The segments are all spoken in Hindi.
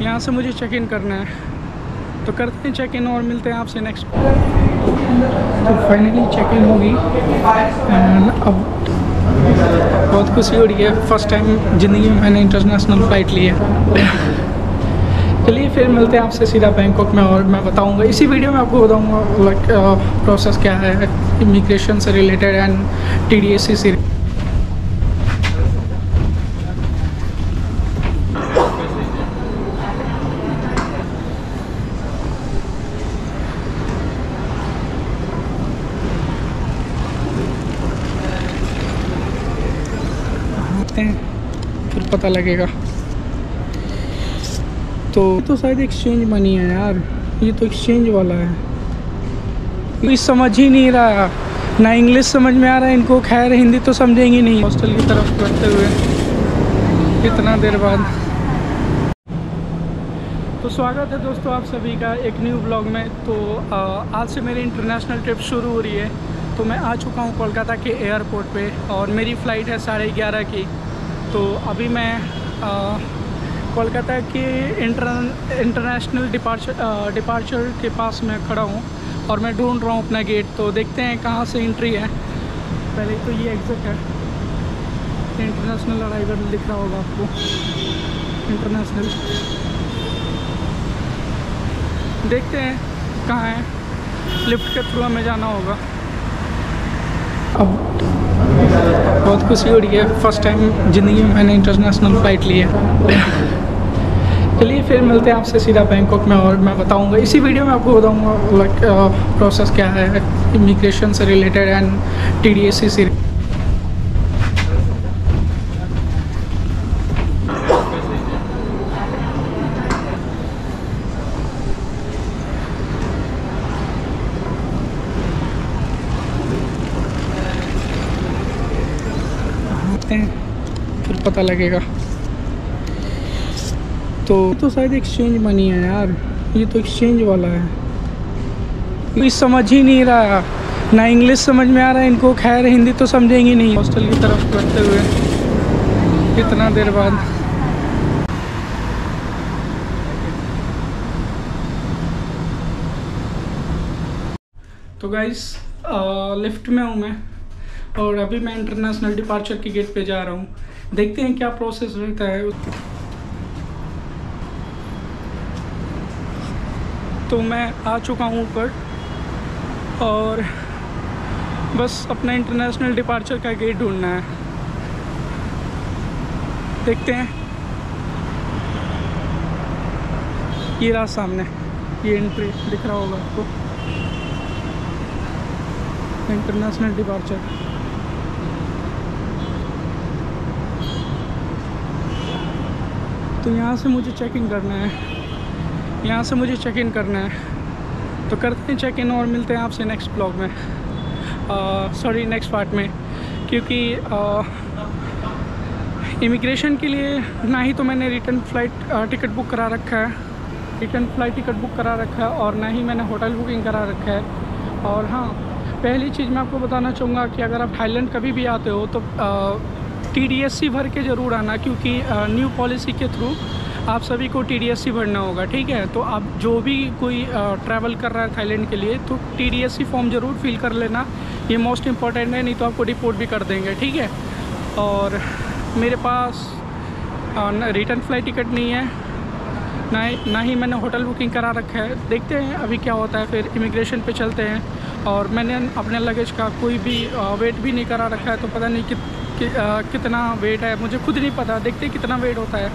यहाँ से मुझे चेक इन करना है, तो करते हैं चेक इन और मिलते हैं आपसे नेक्स्ट। तो फाइनली चेक इन होगी एंड अब बहुत खुशी हो रही है। फर्स्ट टाइम ज़िंदगी में मैंने इंटरनेशनल फ़्लाइट ली है। चलिए फिर मिलते हैं आपसे सीधा बैंकॉक में, और मैं बताऊंगा इसी वीडियो में, आपको बताऊंगा लाइक प्रोसेस क्या है इमिग्रेशन से रिलेटेड एंड TDSC से। फिर पता लगेगा। तो शायद एक्सचेंज मनी है यार, ये तो एक्सचेंज वाला है। कोई समझ ही नहीं रहा, ना इंग्लिश समझ में आ रहा है इनको, खैर हिंदी तो समझेंगे नहीं। हॉस्टल की तरफ बढ़ते हुए इतना देर बाद। तो स्वागत है दोस्तों आप सभी का एक न्यू ब्लॉग में। तो आज से मेरी इंटरनेशनल ट्रिप शुरू हो रही है। तो मैं आ चुका हूँ कोलकाता के एयरपोर्ट पे, और मेरी फ़्लाइट है 11:30 की। तो अभी मैं कोलकाता के इंटरनेशनल डिपार्चर के पास मैं खड़ा हूँ, और मैं ढूंढ रहा हूँ अपना गेट। तो देखते हैं कहाँ से एंट्री है। पहले तो ये एग्ज़िट है, इंटरनेशनल अराइवल दिख रहा होगा आपको, इंटरनेशनल। देखते हैं कहाँ है, लिफ्ट के थ्रू हमें जाना होगा। अब बहुत खुशी हो रही है, फर्स्ट टाइम ज़िंदगी में मैंने इंटरनेशनल फ़्लाइट ली है। चलिए फिर मिलते हैं आपसे सीधा बैंकॉक में, और मैं बताऊंगा इसी वीडियो में, आपको बताऊंगा लाइक प्रोसेस क्या है इमिग्रेशन से रिलेटेड एंड TDSC से। फिर पता लगेगा। तो शायद एक्सचेंज मनी है यार, ये तो एक्सचेंज वाला है। कोई समझ ही नहीं रहा, ना इंग्लिश समझ में आ रहा है इनको, खैर हिंदी तो समझेंगे नहीं। हॉस्टल की तरफ बढ़ते हुए इतना देर बाद। तो गाइस लिफ्ट में हूँ मैं, और अभी मैं इंटरनेशनल डिपार्चर के गेट पे जा रहा हूँ। देखते हैं क्या प्रोसेस रहता है। तो मैं आ चुका हूँ ऊपर, और बस अपना इंटरनेशनल डिपार्चर का गेट ढूंढना है। देखते हैं, ये रहा सामने, ये एंट्री दिख रहा होगा आपको, इंटरनेशनल डिपार्चर। तो यहाँ से मुझे चेक इन करना है, यहाँ से मुझे चेक इन करना है। तो करते हैं चेक इन और मिलते हैं आपसे नेक्स्ट ब्लॉग में, सॉरी नेक्स्ट पार्ट में। क्योंकि इमिग्रेशन के लिए ना ही तो मैंने रिटर्न फ़्लाइट टिकट बुक करा रखा है, और ना ही मैंने होटल बुकिंग करा रखा है। और हाँ, पहली चीज़ मैं आपको बताना चाहूँगा कि अगर आप थाईलैंड कभी भी आते हो तो TDSC भर के ज़रूर आना, क्योंकि न्यू पॉलिसी के थ्रू आप सभी को TDSC भरना होगा, ठीक है। तो आप जो भी कोई ट्रैवल कर रहा है थाईलैंड के लिए, तो TDSC फॉर्म ज़रूर फिल कर लेना, ये मोस्ट इम्पॉर्टेंट है, नहीं तो आपको डिपोर्ट भी कर देंगे, ठीक है। और मेरे पास रिटर्न फ़्लाइट टिकट नहीं है, ना ही मैंने होटल बुकिंग करा रखा है। देखते हैं अभी क्या होता है, फिर इमिग्रेशन पे चलते हैं। और मैंने अपने लगेज का कोई भी वेट भी नहीं करा रखा है, तो पता नहीं कितना वेट है, मुझे खुद नहीं पता। देखते हैं कितना वेट होता है,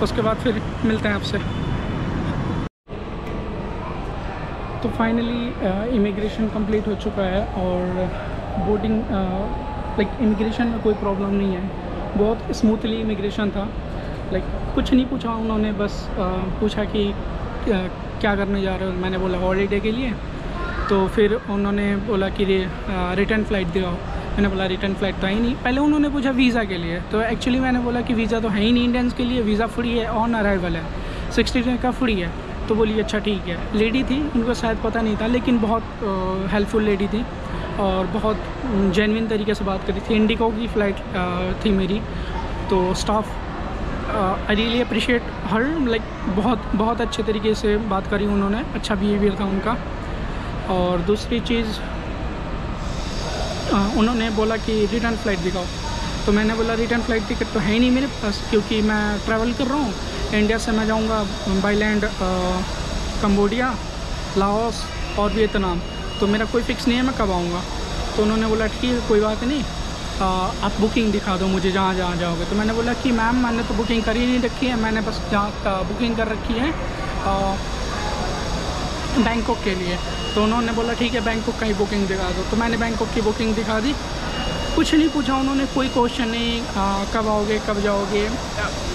उसके बाद फिर मिलते हैं आपसे। तो फाइनली इमिग्रेशन कंप्लीट हो चुका है, और बोर्डिंग लाइक इमिग्रेशन में कोई प्रॉब्लम नहीं है, बहुत स्मूथली इमिग्रेशन था। लाइक कुछ नहीं पूछा उन्होंने, बस पूछा कि क्या करने जा रहे हो। मैंने बोला हॉलीडे के लिए। तो फिर उन्होंने बोला कि रिटर्न फ़्लाइट दिखाओ। मैंने बोला रिटर्न फ़्लाइट तो है ही नहीं। पहले उन्होंने पूछा वीज़ा के लिए, तो एक्चुअली मैंने बोला कि वीज़ा तो है ही नहीं इंडियंस के लिए, वीज़ा फ्री है, ऑन अराइवल है, 60 डे का फ्री है। तो बोली अच्छा ठीक है। लेडी थी, उनको शायद पता नहीं था, लेकिन बहुत हेल्पफुल लेडी थी, और बहुत जेन्युइन तरीके से बात करी थी। इंडिगो की फ़्लाइट थी मेरी, तो staff I really appreciate her, like बहुत अच्छे तरीके से बात करी उन्होंने, अच्छा बिहेवियर था उनका। और दूसरी चीज़ उन्होंने बोला कि रिटर्न फ़्लाइट दिखाओ, तो मैंने बोला रिटर्न फ़्लाइट टिकट तो है ही नहीं मेरे पास, क्योंकि मैं ट्रैवल कर रहा हूँ। इंडिया से मैं जाऊँगा बाई लैंड कंबोडिया, लाओस और वियतनाम, तो मेरा कोई फ़िक्स नहीं है मैं कब आऊँगा। तो उन्होंने बोला ठीक है कोई बात नहीं, आप बुकिंग दिखा दो मुझे जहाँ जाओगे। तो मैंने बोला कि मैम मैंने तो बुकिंग कर ही नहीं रखी है, मैंने बस जहाँ बुकिंग कर रखी है बैंकॉक के लिए। तो उन्होंने बोला ठीक है बैंकॉक का ही बुकिंग दिखा दो। तो मैंने बैंकॉक की बुकिंग दिखा दी, कुछ नहीं पूछा उन्होंने, कोई क्वेश्चन नहीं कब आओगे कब जाओगे,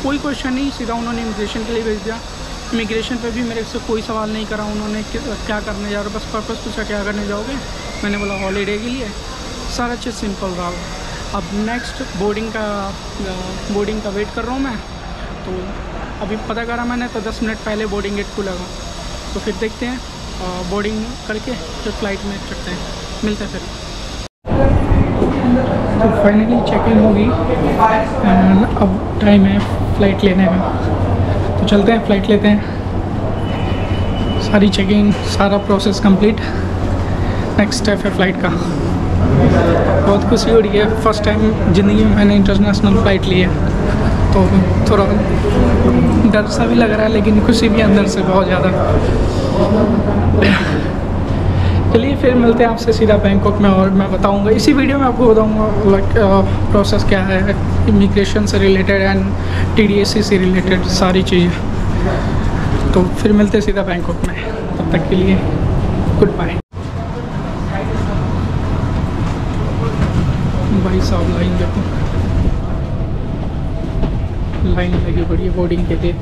कोई क्वेश्चन नहीं, सीधा उन्होंने इमिग्रेशन के लिए भेज दिया। इमिग्रेशन पे भी मेरे से कोई सवाल नहीं करा उन्होंने क्या करने जा रहे हो, बस पर्पस पूछा क्या करने जाओगे, मैंने बोला हॉलीडे के लिए, सारा चीज़ सिंपल रहा। अब नेक्स्ट बोर्डिंग का वेट कर रहा हूँ मैं। तो अभी पता करा मैंने तो 10 मिनट पहले बोर्डिंग गेट खुलेगा, तो फिर देखते हैं बोर्डिंग करके फिर फ़्लाइट में चढ़ते हैं, मिलते हैं फिर। तो फाइनली चेकिंग होगी एंड अब टाइम है फ़्लाइट लेने का, तो चलते हैं फ़्लाइट लेते हैं। सारी चेकिंग सारा प्रोसेस कंप्लीट, नेक्स्ट स्टेप है फ़्लाइट का। बहुत खुशी हो रही है, फर्स्ट टाइम ज़िंदगी में मैंने इंटरनेशनल फ़्लाइट ली है, तो थोड़ा डर सा भी लग रहा है लेकिन खुशी भी अंदर से बहुत ज़्यादा। चलिए फिर मिलते हैं आपसे सीधा बैंकॉक में, और मैं बताऊंगा इसी वीडियो में आपको बताऊंगा लाइक प्रोसेस क्या है इमिग्रेशन से रिलेटेड एंड TDSC से रिलेटेड सारी चीज़ें। तो फिर मिलते हैं सीधा बैंकॉक में, तब तक के लिए गुड बाय। भाई साहब लाइन देखो, लाइन लगी पड़ी है बोर्डिंग के लिए।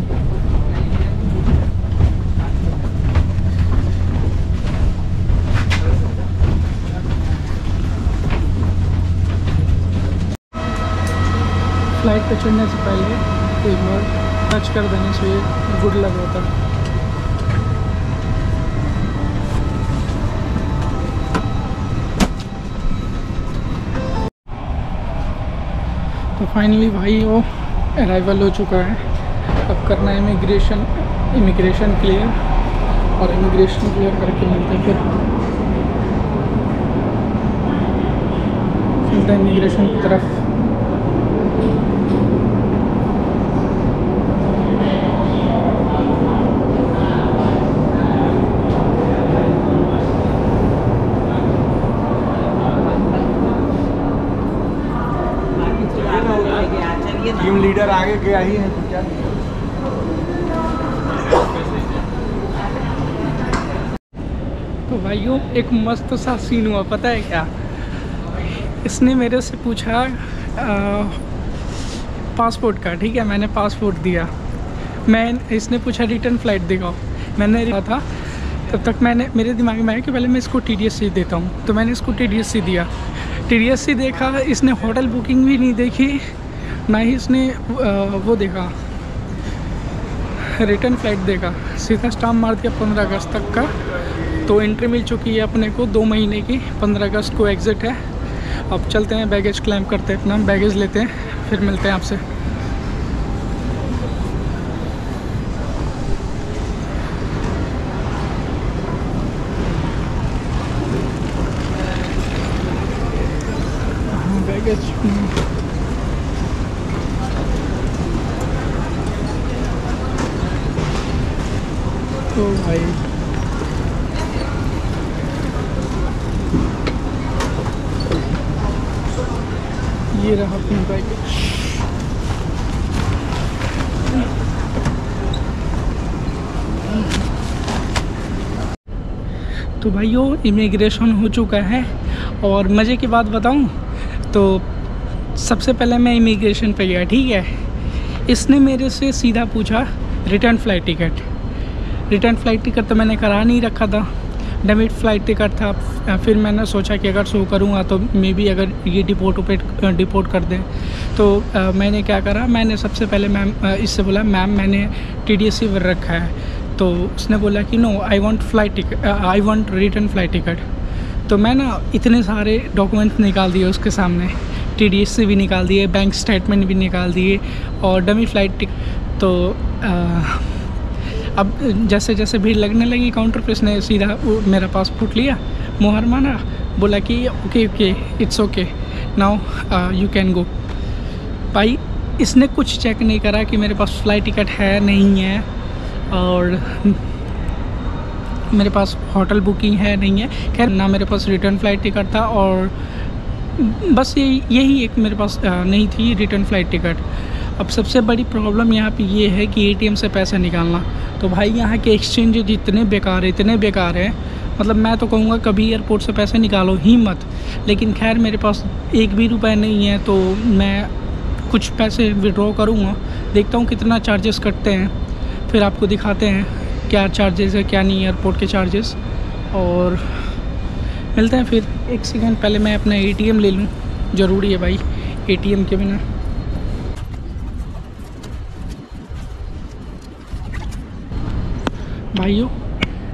फ्लाइट पे चढ़ने से पहले एक बार टच कर देने से गुड लग होता है। तो फाइनली भाई वो अराइवल हो चुका है, अब करना है इमिग्रेशन क्लियर, और इमिग्रेशन क्लियर करके मिलते हैं फिर चलते हैं इमिग्रेशन की तरफ। टीम लीडर आगे गया ही है तो क्या। तो भाइयों एक मस्त सा सीन हुआ, पता है क्या, इसने मेरे से पूछा पासपोर्ट का, ठीक है मैंने पासपोर्ट दिया, इसने पूछा रिटर्न फ़्लाइट दिखाओ, मैंने कहा था तब तक मेरे दिमाग में आया कि पहले मैं इसको TDSC देता हूँ, तो मैंने इसको TDSC दिया। TDSC देखा, इसने होटल बुकिंग भी नहीं देखी, ना ही इसने वो देखा रिटर्न फ़्लाइट देखा, सीधा स्टाम्प मार दिया 15 अगस्त तक का। तो एंट्री मिल चुकी है अपने को 2 महीने की, 15 अगस्त को एग्ज़िट है। अब चलते हैं बैगेज क्लेम करते हैं, अपना बैगेज लेते हैं, फिर मिलते हैं आपसे। बैगेज तो भाई ये रहा अपना बैगेज। तो भाइयों इमिग्रेशन हो चुका है, और मज़े की बात बताऊं तो सबसे पहले मैं इमिग्रेशन पे गया, ठीक है, इसने मेरे से सीधा पूछा return flight ticket. Return flight ticket तो मैंने करा नहीं रखा था, डेबिट फ़्लाइट टिकट था। फिर मैंने सोचा कि अगर शो करूँगा तो मे बी अगर ये डिपोर्ट कर दें, तो मैंने क्या करा, मैंने सबसे पहले मैम इससे बोला मैम मैंने TDSC भर रखा है। तो उसने बोला कि no I want return flight ticket. तो मैं ना इतने सारे डॉक्यूमेंट्स निकाल दिए उसके सामने, TDSC भी निकाल दिए, बैंक स्टेटमेंट भी निकाल दिए, और डमी फ़्लाइट तो अब जैसे जैसे भीड़ लगने लगी काउंटर पे, उसने सीधा वो मेरा पासपोर्ट लिया, मुहर मारा, बोला कि okay okay it's okay now you can go. भाई इसने कुछ चेक नहीं करा कि मेरे पास फ्लाइट टिकट है नहीं है, और मेरे पास होटल बुकिंग है नहीं है, खैर ना मेरे पास रिटर्न फ़्लाइट टिकट था, और बस यही एक मेरे पास नहीं थी रिटर्न फ़्लाइट टिकट। अब सबसे बड़ी प्रॉब्लम यहाँ पे ये है कि एटीएम से पैसा निकालना। तो भाई यहाँ के एक्सचेंज इतने बेकार हैं, मतलब मैं तो कहूँगा कभी एयरपोर्ट से पैसे निकालो ही मत। लेकिन खैर मेरे पास एक भी रुपये नहीं है, तो मैं कुछ पैसे विड्रॉ करूँगा, देखता हूँ कितना चार्जेस कटते हैं, फिर आपको दिखाते हैं क्या चार्जेस है क्या नहीं एयरपोर्ट के चार्जेस, और मिलते हैं फिर। एक सेकंड पहले मैं अपना एटीएम ले लूँ, ज़रूरी है भाई एटीएम के बिना। भाइयों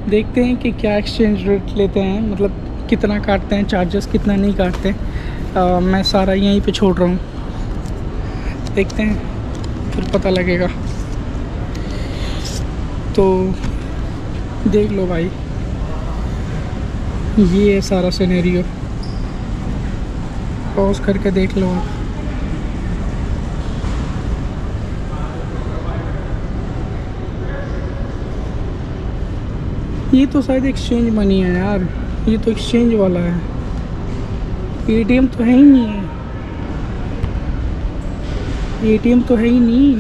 देखते हैं कि क्या एक्सचेंज रेट लेते हैं, मतलब कितना काटते हैं चार्जेस, कितना नहीं काटते। मैं सारा यहीं पे छोड़ रहा हूँ, देखते हैं फिर पता लगेगा। तो देख लो भाई, ये है सारा सिनेरियो, पॉज करके देख लो आप। ये तो शायद एक्सचेंज मनी है यार, ये तो एक्सचेंज वाला है, एटीएम तो है ही नहीं है, एटीएम तो है ही नहीं।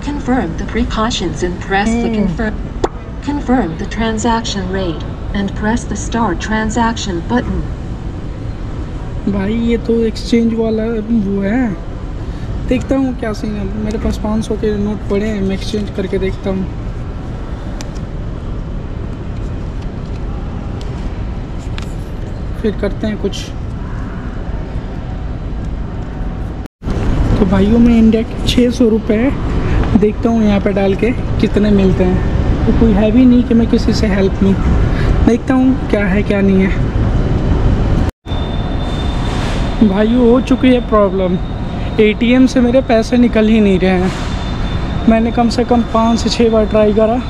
Confirm the precautions and press the confirm the transaction rate and press the start transaction button. भाई ये तो एक्सचेंज वाला वो है, देखता हूँ क्या सीन है। मेरे पास 500 के नोट पड़े हैं, मैं एक्सचेंज करके देखता हूँ। फिर करते हैं कुछ। तो भाइयों में इंडिया के 600 रुपये देखता हूँ यहाँ पे डाल के कितने मिलते हैं। तो कोई है भी नहीं कि मैं किसी से हेल्प लूँ, देखता हूँ क्या है क्या नहीं है। भाइयों हो चुकी है प्रॉब्लम, एटीएम से मेरे पैसे निकल ही नहीं रहे हैं। मैंने कम से कम 5 से 6 बार ट्राई करा,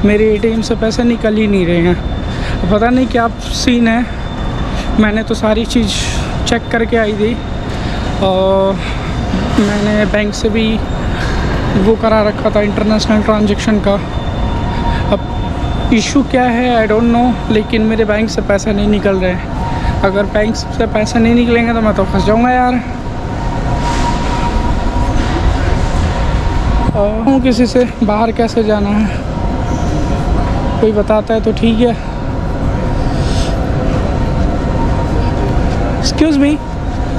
मेरे एटीएम से पैसे निकल ही नहीं रहे हैं। पता नहीं क्या सीन है। मैंने तो सारी चीज़ चेक करके आई थी, और मैंने बैंक से भी वो करा रखा था इंटरनेशनल ट्रांजैक्शन का। अब इशू क्या है आई डोंट नो, लेकिन मेरे बैंक से पैसे नहीं निकल रहे हैं। अगर बैंक से पैसे नहीं निकलेंगे तो मैं तो फंस जाऊंगा यार। और किसी से बाहर कैसे जाना है, कोई बताता है तो ठीक है। Excuse me,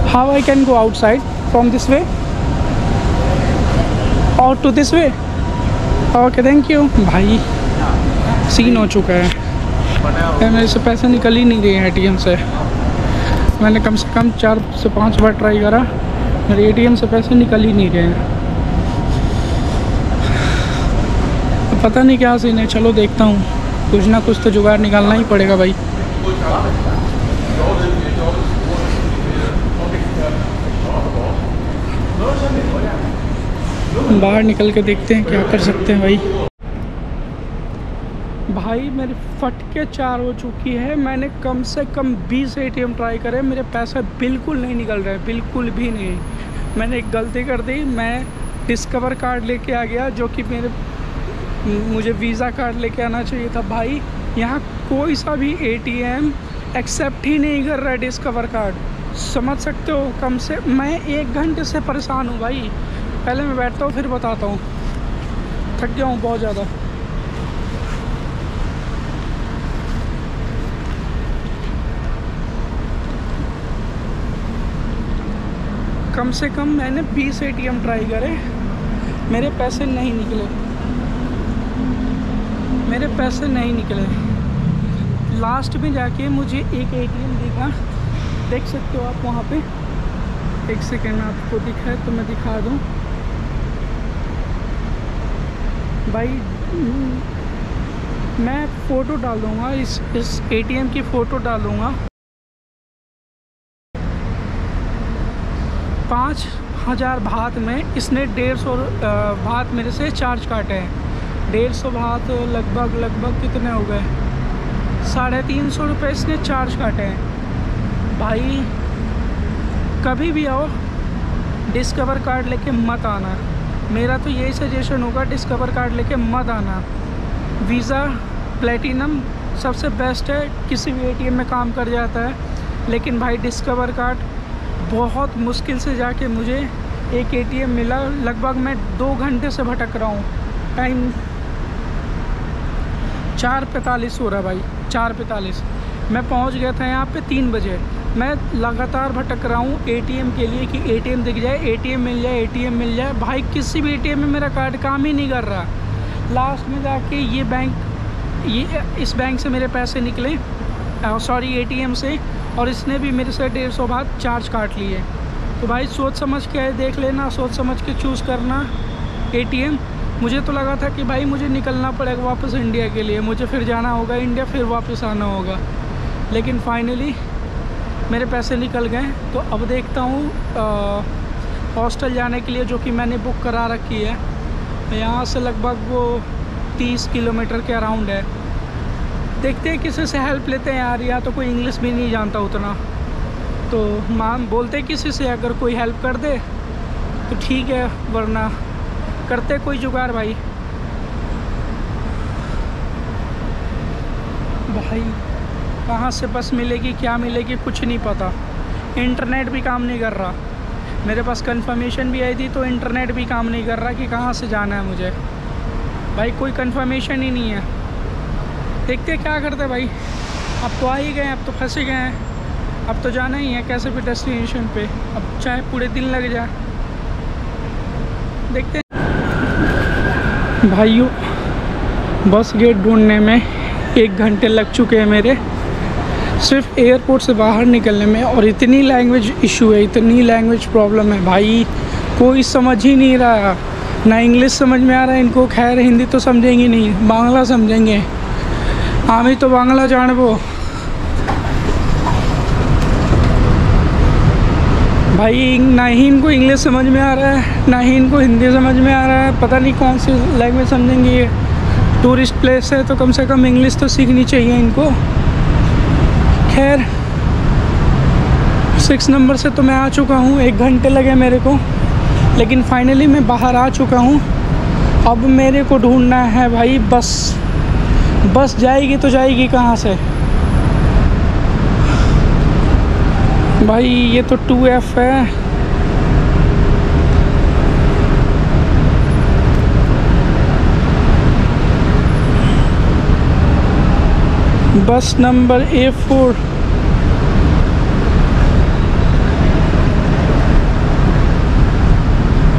how I can go outside from this way और to this way? Okay thank you. भाई सीन हो चुका है, मेरे से पैसे निकल ही नहीं रहे हैं एटीएम से। मैंने कम से कम 4 से 5 बार ट्राई करा, मेरे एटीएम से पैसे निकल ही नहीं रहे हैं। पता नहीं क्या सीन है, चलो देखता हूँ, कुछ ना कुछ तो जुगाड़ निकालना ही पड़ेगा भाई। बाहर निकल के देखते हैं क्या कर सकते हैं भाई। भाई मेरी फट के 4 हो चुकी है। मैंने कम से कम 20 एटीएम ट्राई करे, मेरे पैसे बिल्कुल नहीं निकल रहे, बिल्कुल भी नहीं। मैंने एक गलती कर दी, मैं डिस्कवर कार्ड लेके आ गया, जो कि मुझे वीज़ा कार्ड लेके आना चाहिए था। भाई यहाँ कोई सा भी एटीएम एक्सेप्ट ही नहीं कर रहा है डिस्कवर कार्ड, समझ सकते हो। कम से मैं 1 घंटे से परेशान हूँ भाई। पहले मैं बैठता हूँ फिर बताता हूँ, थक गया हूँ बहुत ज़्यादा। कम से कम मैंने 20 एटीएम ट्राई करे, मेरे पैसे नहीं निकले, मेरे पैसे नहीं निकले। लास्ट में जाके मुझे एक एटीएम दिखा, देख सकते हो आप वहाँ पे। एक सेकेंड में आपको दिखा तो मैं दिखा दूँ भाई। मैं फ़ोटो डाल दूँगा, इस ATM की फ़ोटो डाल दूँगा। 5000 बात में इसने 150 बात मेरे से चार्ज काटे हैं। 150 बात लगभग कितने हो गए, 350 रुपये इसने चार्ज काटे हैं। भाई कभी भी आओ डिस्कवर कार्ड लेके मत आना, मेरा तो यही सजेशन होगा, डिस्कवर कार्ड लेके मत आना। वीज़ा प्लेटिनम सबसे बेस्ट है, किसी भी ATM में काम कर जाता है, लेकिन भाई डिस्कवर कार्ड बहुत मुश्किल से जाके मुझे एक ATM मिला। लगभग मैं 2 घंटे से भटक रहा हूँ। टाइम 4:45 हो रहा है भाई, 4:45। मैं पहुँच गया था यहाँ पे 3 बजे। मैं लगातार भटक रहा हूँ ATM के लिए कि ATM दिख जाए, ATM मिल जाए, ATM मिल जाए। भाई किसी भी ATM में मेरा कार्ड काम ही नहीं कर रहा। लास्ट में जाके इस बैंक से मेरे पैसे निकले, सॉरी ATM से, और इसने भी मेरे से 150 बात चार्ज काट लिए। तो भाई सोच समझ के देख लेना, सोच समझ के चूज़ करना ATM। मुझे तो लगा था कि भाई मुझे निकलना पड़ेगा वापस इंडिया के लिए, मुझे फिर जाना होगा इंडिया, फिर वापस आना होगा, लेकिन फाइनली मेरे पैसे निकल गए। तो अब देखता हूँ हॉस्टल जाने के लिए, जो कि मैंने बुक करा रखी है। यहाँ से लगभग वो 30 किलोमीटर के अराउंड है। देखते हैं, किसी से हेल्प लेते हैं यार, या तो कोई इंग्लिश भी नहीं जानता उतना, तो माम बोलते हैं किसी से, अगर कोई हेल्प कर दे तो ठीक है, वरना करते कोई जुगाड़। भाई कहाँ से बस मिलेगी, क्या मिलेगी, कुछ नहीं पता। इंटरनेट भी काम नहीं कर रहा, मेरे पास कंफर्मेशन भी आई थी तो इंटरनेट भी काम नहीं कर रहा कि कहाँ से जाना है मुझे। भाई कोई कंफर्मेशन ही नहीं है। देखते क्या करते भाई, अब तो आ ही गए, अब तो फंसे गए हैं, अब तो जाना ही है कैसे भी डेस्टिनेशन पे, अब चाहे पूरे दिन लग जाए। देखते हैं भाइयों, बस गेट ढूंढने में 1 घंटे लग चुके हैं मेरे, सिर्फ एयरपोर्ट से बाहर निकलने में। और इतनी लैंग्वेज इशू है, इतनी लैंग्वेज प्रॉब्लम है भाई, कोई समझ ही नहीं रहा, ना इंग्लिश समझ में आ रहा है इनको। खैर हिंदी तो समझेंगे नहीं, बांग्ला समझेंगे, आमी तो बांग्ला जानबो। भाई ना ही इनको इंग्लिश समझ में आ रहा है, ना ही इनको हिंदी समझ में आ रहा है, पता नहीं कौन सी लैंग्वेज समझेंगे। ये टूरिस्ट प्लेस है तो कम से कम इंग्लिश तो सीखनी चाहिए इनको। खैर 6 नंबर से तो मैं आ चुका हूँ, 1 घंटे लगे मेरे को, लेकिन फाइनली मैं बाहर आ चुका हूँ। अब मेरे को ढूंढना है भाई बस जाएगी तो जाएगी कहाँ से भाई, ये तो 2F है। बस नंबर A4।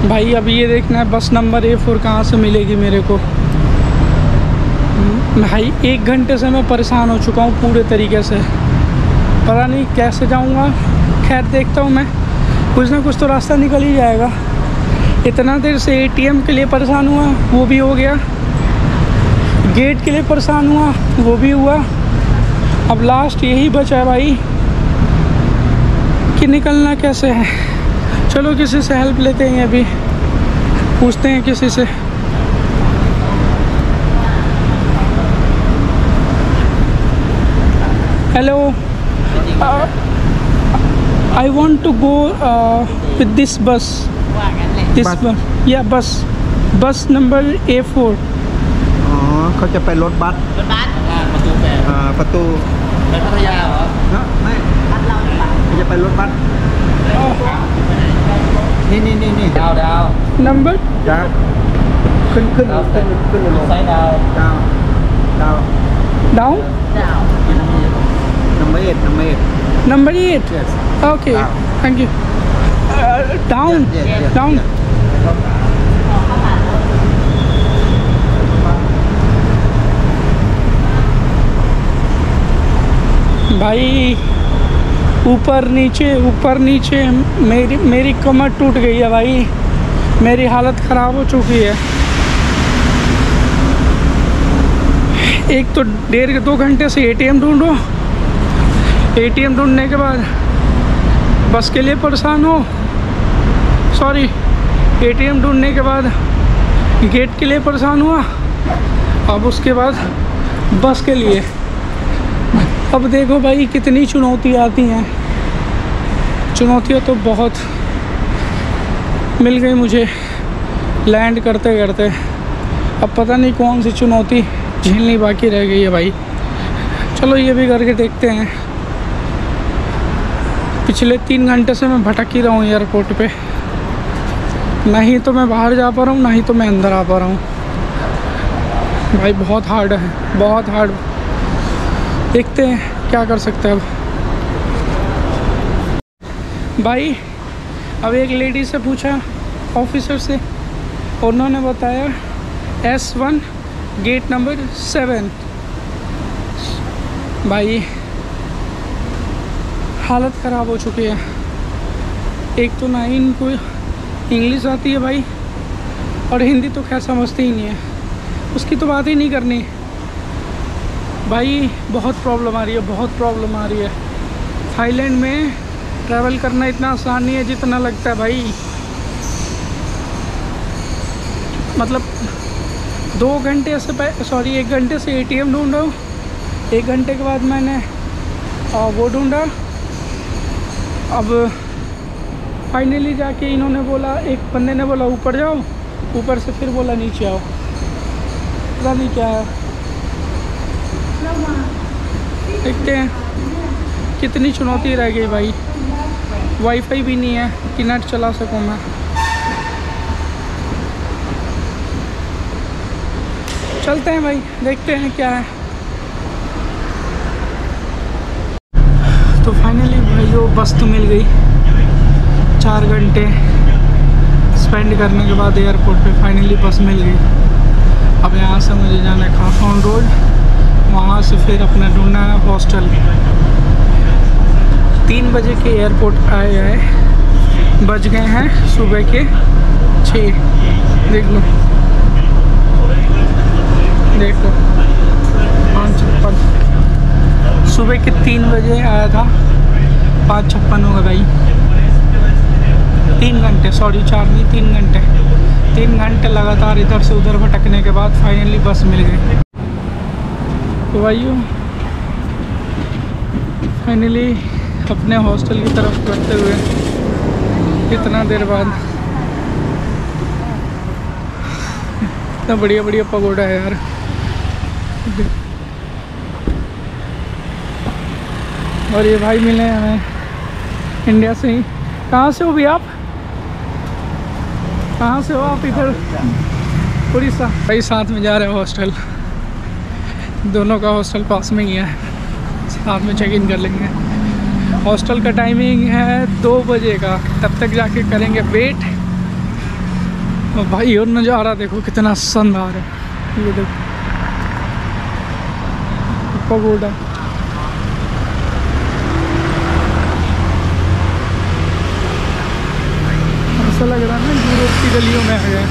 भाई अब ये देखना है बस नंबर A4 कहाँ से मिलेगी मेरे को। भाई 1 घंटे से मैं परेशान हो चुका हूँ पूरे तरीके से, पता नहीं कैसे जाऊँगा। खैर देखता हूँ मैं, कुछ ना कुछ तो रास्ता निकल ही जाएगा। इतना देर से ATM के लिए परेशान हुआ, वो भी हो गया, गेट के लिए परेशान हुआ, वो भी हुआ, अब लास्ट यही बचा है भाई कि निकलना कैसे है। चलो किसी से हेल्प लेते हैं, अभी पूछते हैं किसी से। Hello, I want to go with this bus. This bus. Yeah, bus number A4. เขาจะไปรถบัสประตูไปพัทยาเหรอไม่เขาจะไปรถบัสนี่ดาว Number จ้าขึ้นลงไซด์ดาว down. Number 8. Yes. Okay. Down. Thank you. Down. Yes. Down. भाई ऊपर नीचे मेरी कमर टूट गई है भाई, मेरी हालत ख़राब हो चुकी है। एक तो 1.5-2 घंटे से एटीएम ढूंढो, एटीएम ढूंढने के बाद बस के लिए परेशान हो, सॉरी एटीएम ढूंढने के बाद गेट के लिए परेशान हुआ, अब उसके बाद बस के लिए। अब देखो भाई कितनी चुनौती आती हैं, चुनौतियाँ तो बहुत मिल गई मुझे लैंड करते करते। अब पता नहीं कौन सी चुनौती झेलनी बाकी रह गई है भाई। चलो ये भी करके देखते हैं। पिछले 3 घंटे से मैं भटक ही रहा हूँ एयरपोर्ट पे, ना ही तो मैं बाहर जा पा रहा हूँ ना ही तो मैं अंदर आ पा रहा हूँ। भाई बहुत हार्ड है, बहुत हार्ड। देखते हैं क्या कर सकते हैं अब। भाई अब एक लेडी से पूछा ऑफिसर से, उन्होंने बताया S1 गेट नंबर 7। भाई हालत ख़राब हो चुकी है। एक तो ना ही इनको इंग्लिश आती है भाई, और हिंदी तो खैर समझते ही नहीं है, उसकी तो बात ही नहीं करनी भाई। बहुत प्रॉब्लम आ रही है, बहुत प्रॉब्लम आ रही है। थाईलैंड में ट्रैवल करना इतना आसान नहीं है जितना लगता है भाई। मतलब 2 घंटे से 1 घंटे से एटीएम ढूंढा, 1 घंटे के बाद मैंने वो ढूंढा। अब फाइनली जाके इन्होंने बोला, एक बंदे ने बोला ऊपर जाओ, ऊपर से फिर बोला नीचे आओ, पता नहीं क्या है। देखते हैं कितनी चुनौती रह गई भाई। वाईफाई भी नहीं है कि नेट चला सकूँ मैं। चलते हैं भाई, देखते हैं क्या है। तो फाइनली भाई वो बस तो मिल गई। 4 घंटे स्पेंड करने के बाद एयरपोर्ट पे फाइनली बस मिल गई। अब यहाँ से मुझे जाना है खाफोन रोड, वहाँ से फिर अपना ढूंढना है हॉस्टल। 3 बजे के एयरपोर्ट आए, बज गए हैं सुबह के 6। देख लो 5:56। सुबह के 3 बजे आया था, 5:56 हो गए भाई। 3 घंटे, सॉरी 4 नहीं 3 घंटे, 3 घंटे लगातार इधर से उधर भटकने के बाद फाइनली बस मिल गई। तो भाइयों फाइनली अपने हॉस्टल की तरफ बढ़ते हुए कितना देर बाद। इतना बढ़िया बढ़िया पगोड़ा है यार। और ये भाई मिले हमें इंडिया से ही। कहाँ से हो भी आप? कहाँ से हो आप? इधर उड़ीसा। भाई साथ में जा रहे हो हॉस्टल, दोनों का हॉस्टल पास में ही है, साथ में चेक इन कर लेंगे। हॉस्टल का टाइमिंग है 2 बजे का, तब तक जाके करेंगे वेट। और भाई और नज़ारा देखो कितना शानदार है। ये देखो पगोड़ा, ऐसा लग रहा है ना यूरोप की गलियों में आ गए।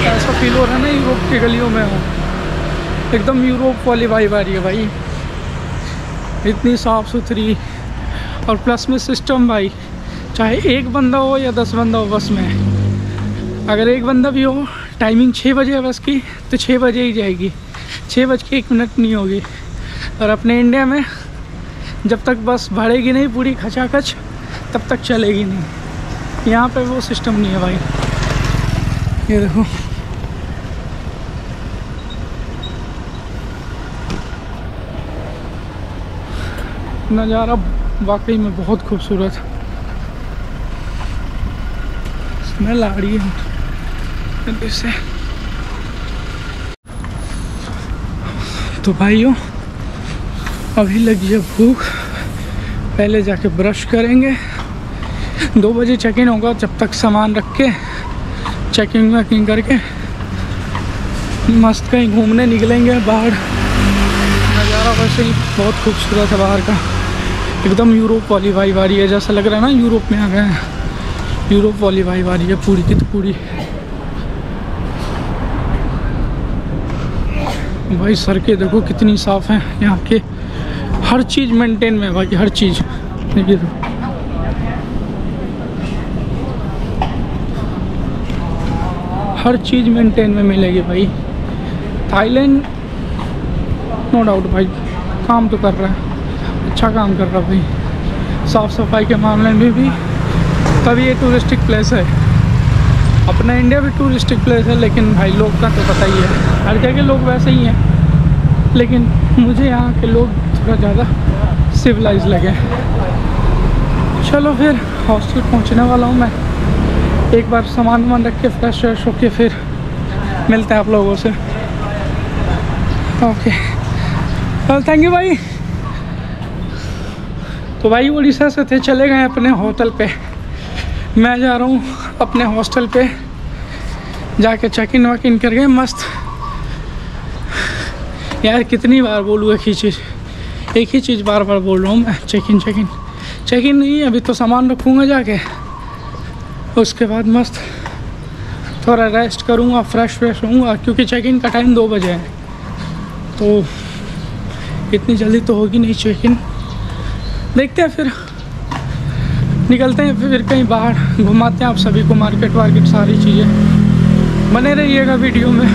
ऐसा फील हो रहा है ना यूरोप की गलियों में हो, एकदम यूरोप वाली वाइब आ रही है भाई। इतनी साफ़ सुथरी, और प्लस में सिस्टम भाई, चाहे एक बंदा हो या 10 बंदा हो बस में, अगर एक बंदा भी हो, टाइमिंग 6 बजे है बस की, तो 6 बजे ही जाएगी, 6:01 नहीं होगी। और अपने इंडिया में जब तक बस भरेगी नहीं पूरी खचाखच, तब तक चलेगी नहीं। यहाँ पे वो सिस्टम नहीं है भाई। ये देखो नज़ारा वाकई में बहुत खूबसूरत। स्मेल आ रही है इससे। तो भाइयों अभी लगी है भूख, पहले जाके ब्रश करेंगे। 2 बजे चेक इन होगा, जब तक सामान रख के चेकिंग वैकिंग करके मस्त कहीं घूमने निकलेंगे बाहर। नज़ारा वैसे ही बहुत खूबसूरत है बाहर का, एकदम यूरोप वाली वाइब आ रही है। जैसा लग रहा है ना यूरोप में आ गए हैं, यूरोप वाली वाइब आ रही है पूरी की तो पूरी। भाई सड़कें देखो कितनी साफ़ हैं यहाँ के, हर चीज़ मेंटेन में भाई, हर चीज़। देखिए हर चीज़ मेंटेन में मिलेगी भाई। थाईलैंड नो डाउट भाई काम तो कर रहा है, अच्छा काम कर रहा है भाई, साफ़ सफाई के मामले में भी। तभी ये टूरिस्टिक प्लेस है। अपना इंडिया भी टूरिस्टिक प्लेस है, लेकिन भाई लोग का तो पता ही है, हर जगह लोग वैसे ही हैं, लेकिन मुझे यहाँ के लोग थोड़ा ज़्यादा सिविलाइज लगे। चलो फिर हॉस्टल पहुँचने वाला हूँ मैं, एक बार सामान वामान रख के फ्रेश व्रेश होके फिर मिलते हैं आप लोगों से। ओके थैंक यू भाई। तो भाई उड़ीसा से थे, चले गए अपने होटल पे, मैं जा रहा हूँ अपने हॉस्टल पे, जाके चेक इन वक इन कर गए मस्त। यार कितनी बार बोलूँ एक ही चीज़ बार बार बोल रहा हूँ मैं, चेक इन नहीं, अभी तो सामान रखूँगा जाके, उसके बाद मस्त थोड़ा रेस्ट करूँगा, फ्रेश होऊंगा, क्योंकि चेक इन का टाइम 2 बजे है, तो इतनी जल्दी तो होगी नहीं चेक इन। देखते हैं फिर निकलते हैं, फिर कहीं बाहर घुमाते हैं आप सभी को, मार्केट वार्केट सारी चीज़ें। बने रहिएगा वीडियो में।